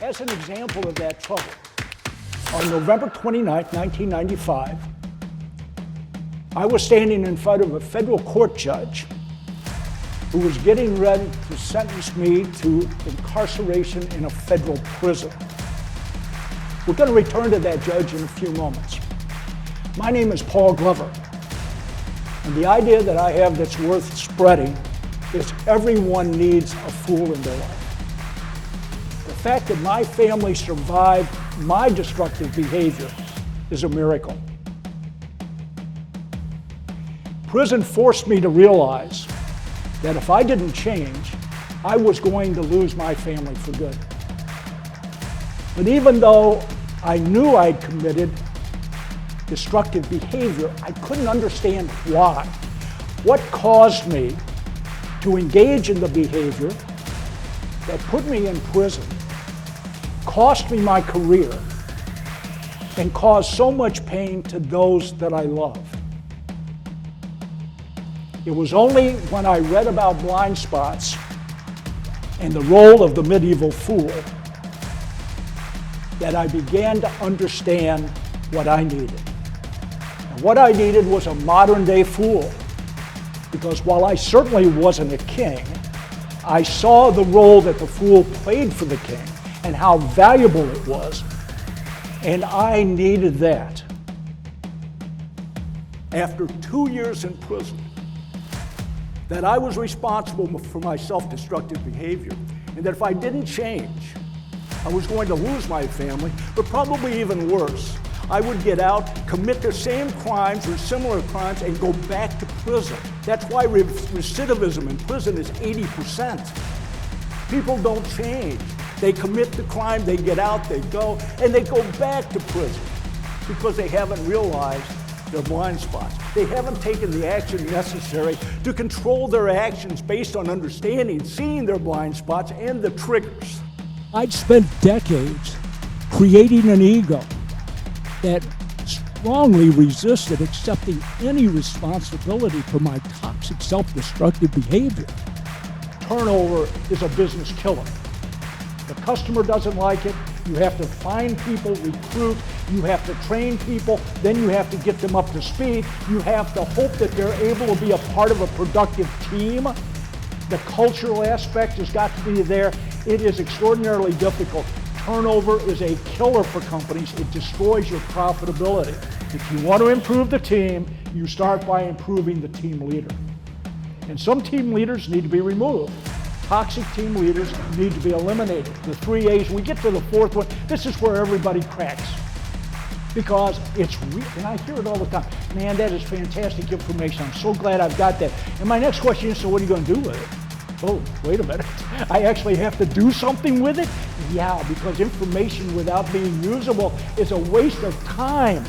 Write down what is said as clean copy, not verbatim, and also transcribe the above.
As an example of that trouble, on November 29, 1995, I was standing in front of a federal court judge who was getting ready to sentence me to incarceration in a federal prison. We're going to return to that judge in a few moments. My name is Paul Glover, and the idea that I have that's worth spreading is everyone needs a fool in their life. The fact that my family survived my destructive behavior is a miracle. Prison forced me to realize that if I didn't change, I was going to lose my family for good. But even though I knew I'd committed destructive behavior, I couldn't understand why. What caused me to engage in the behavior that put me in prison, cost me my career, and caused so much pain to those that I love? It was only when I read about blind spots and the role of the medieval fool that I began to understand what I needed. And what I needed was a modern-day fool, because while I certainly wasn't a king, I saw the role that the fool played for the king and how valuable it was, and I needed that. After 2 years in prison, that I was responsible for my self-destructive behavior, and that if I didn't change, I was going to lose my family, but probably even worse, I would get out, commit the same crimes or similar crimes, and go back to prison. That's why recidivism in prison is 80%. People don't change. They commit the crime, they get out, they go, and they go back to prison because they haven't realized their blind spots. They haven't taken the action necessary to control their actions based on understanding, seeing their blind spots and the triggers. I'd spent decades creating an ego that strongly resisted accepting any responsibility for my toxic self-destructive behavior. Turnover is a business killer. The customer doesn't like it. You have to find people, recruit, you have to train people, then you have to get them up to speed. You have to hope that they're able to be a part of a productive team. The cultural aspect has got to be there. It is extraordinarily difficult. Turnover is a killer for companies. It destroys your profitability. If you want to improve the team, you start by improving the team leader. And some team leaders need to be removed. Toxic team leaders need to be eliminated. The 3 A's, we get to the fourth one, this is where everybody cracks. Because it's real, and I hear it all the time. Man, that is fantastic information. I'm so glad I've got that. And my next question is, so what are you going to do with it? Oh, wait a minute. I actually have to do something with it? Yeah, because information without being usable is a waste of time.